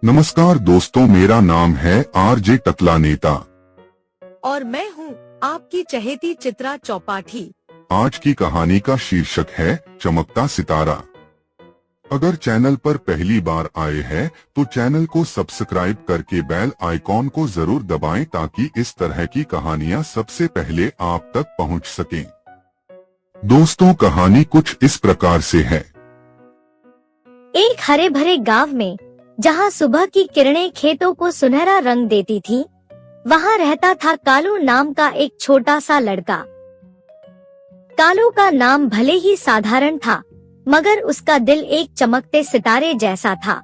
नमस्कार दोस्तों, मेरा नाम है आरजे टकला नेता और मैं हूँ आपकी चहेती चित्रा चौपाठी। आज की कहानी का शीर्षक है चमकता सितारा। अगर चैनल पर पहली बार आए हैं तो चैनल को सब्सक्राइब करके बेल आइकॉन को जरूर दबाएं ताकि इस तरह की कहानियां सबसे पहले आप तक पहुंच सकें। दोस्तों, कहानी कुछ इस प्रकार से है। एक हरे भरे गांव में, जहां सुबह की किरणें खेतों को सुनहरा रंग देती थीं, वहां रहता था कालू नाम का एक छोटा सा लड़का। कालू का नाम भले ही साधारण था, मगर उसका दिल एक चमकते सितारे जैसा था।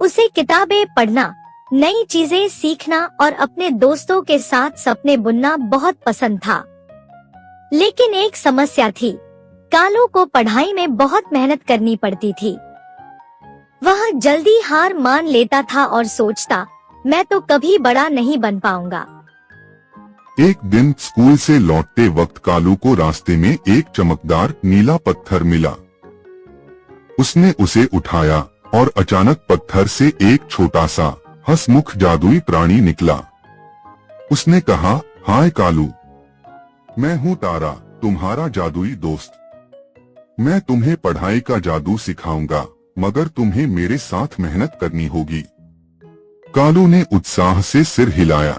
उसे किताबें पढ़ना, नई चीजें सीखना और अपने दोस्तों के साथ सपने बुनना बहुत पसंद था। लेकिन एक समस्या थी, कालू को पढ़ाई में बहुत मेहनत करनी पड़ती थी। वह जल्दी हार मान लेता था और सोचता, मैं तो कभी बड़ा नहीं बन पाऊंगा। एक दिन स्कूल से लौटते वक्त कालू को रास्ते में एक चमकदार नीला पत्थर मिला। उसने उसे उठाया और अचानक पत्थर से एक छोटा सा हंसमुख जादुई प्राणी निकला। उसने कहा, हाय कालू, मैं हूँ तारा, तुम्हारा जादुई दोस्त। मैं तुम्हें पढ़ाई का जादू सिखाऊंगा, मगर तुम्हें मेरे साथ मेहनत करनी होगी। कालू ने उत्साह से सिर हिलाया।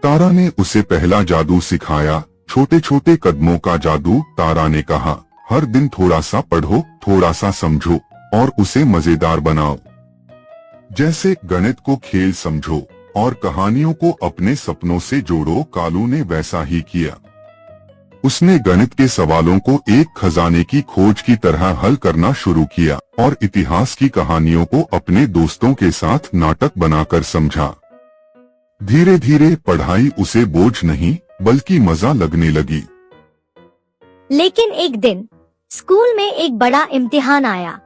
तारा ने उसे पहला जादू सिखाया, छोटे छोटे कदमों का जादू। तारा ने कहा, हर दिन थोड़ा सा पढ़ो, थोड़ा सा समझो और उसे मजेदार बनाओ। जैसे गणित को खेल समझो और कहानियों को अपने सपनों से जोड़ो। कालू ने वैसा ही किया। उसने गणित के सवालों को एक खजाने की खोज की तरह हल करना शुरू किया और इतिहास की कहानियों को अपने दोस्तों के साथ नाटक बनाकर समझा। धीरे धीरे पढ़ाई उसे बोझ नहीं बल्कि मजा लगने लगी। लेकिन एक दिन स्कूल में एक बड़ा इम्तिहान आया।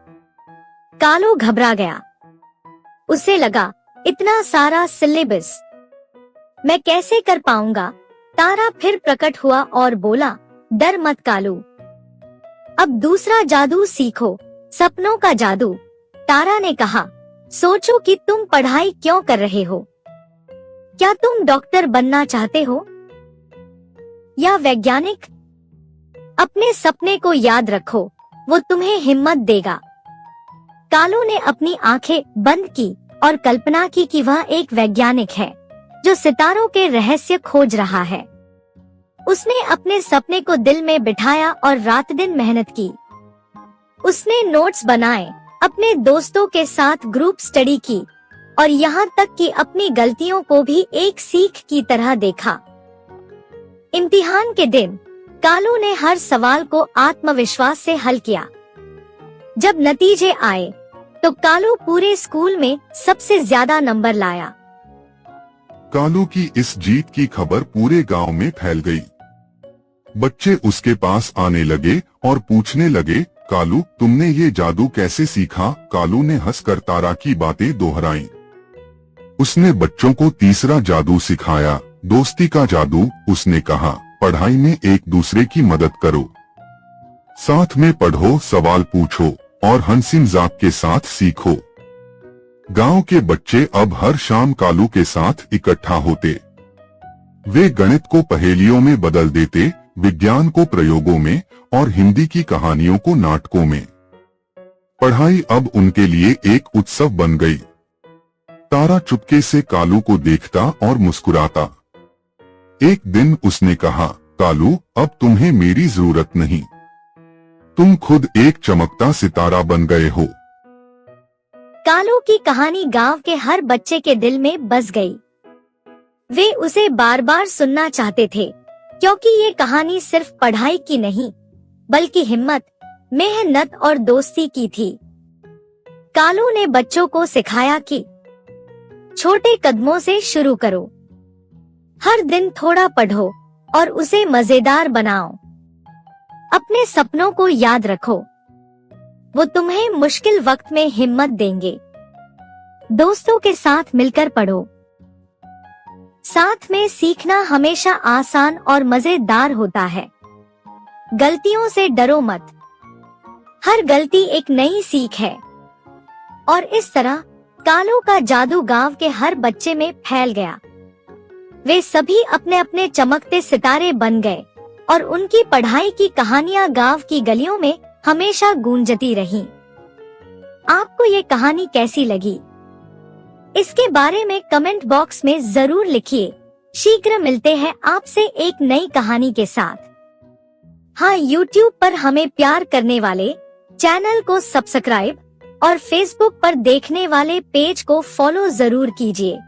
कालू घबरा गया। उसे लगा, इतना सारा सिलेबस मैं कैसे कर पाऊंगा। तारा फिर प्रकट हुआ और बोला, डर मत कालू, अब दूसरा जादू सीखो, सपनों का जादू। तारा ने कहा, सोचो कि तुम पढ़ाई क्यों कर रहे हो। क्या तुम डॉक्टर बनना चाहते हो या वैज्ञानिक? अपने सपने को याद रखो, वो तुम्हें हिम्मत देगा। कालू ने अपनी आंखें बंद की और कल्पना की कि वह एक वैज्ञानिक है जो सितारों के रहस्य खोज रहा है। उसने अपने सपने को दिल में बिठाया और रात दिन मेहनत की। उसने नोट्स बनाए, अपने दोस्तों के साथ ग्रुप स्टडी की और यहाँ तक कि अपनी गलतियों को भी एक सीख की तरह देखा। इम्तिहान के दिन कालू ने हर सवाल को आत्मविश्वास से हल किया। जब नतीजे आए तो कालू पूरे स्कूल में सबसे ज्यादा नंबर लाया। कालू की इस जीत की खबर पूरे गांव में फैल गई। बच्चे उसके पास आने लगे और पूछने लगे, कालू, तुमने ये जादू कैसे सीखा? कालू ने हंसकर तारा की बातें दोहराई। उसने बच्चों को तीसरा जादू सिखाया, दोस्ती का जादू। उसने कहा, पढ़ाई में एक दूसरे की मदद करो, साथ में पढ़ो, सवाल पूछो और हंसी मजाक के साथ सीखो। गांव के बच्चे अब हर शाम कालू के साथ इकट्ठा होते। वे गणित को पहेलियों में बदल देते, विज्ञान को प्रयोगों में और हिंदी की कहानियों को नाटकों में। पढ़ाई अब उनके लिए एक उत्सव बन गई। तारा चुपके से कालू को देखता और मुस्कुराता। एक दिन उसने कहा, कालू, अब तुम्हें मेरी जरूरत नहीं, तुम खुद एक चमकता सितारा बन गए हो। कालू की कहानी गांव के हर बच्चे के दिल में बस गई। वे उसे बार बार सुनना चाहते थे, क्योंकि ये कहानी सिर्फ पढ़ाई की नहीं, बल्कि हिम्मत, मेहनत और दोस्ती की थी। कालू ने बच्चों को सिखाया कि छोटे कदमों से शुरू करो, हर दिन थोड़ा पढ़ो और उसे मजेदार बनाओ। अपने सपनों को याद रखो, वो तुम्हें मुश्किल वक्त में हिम्मत देंगे। दोस्तों के साथ मिलकर पढ़ो, साथ में सीखना हमेशा आसान और मजेदार होता है। गलतियों से डरो मत, हर गलती एक नई सीख है। और इस तरह कालो का जादू गांव के हर बच्चे में फैल गया। वे सभी अपने अपने चमकते सितारे बन गए और उनकी पढ़ाई की कहानियां गांव की गलियों में हमेशा गूंजती रहीं। आपको ये कहानी कैसी लगी? इसके बारे में कमेंट बॉक्स में जरूर लिखिए। शीघ्र मिलते हैं आपसे एक नई कहानी के साथ। हाँ, YouTube पर हमें प्यार करने वाले चैनल को सब्सक्राइब और Facebook पर देखने वाले पेज को फॉलो जरूर कीजिए।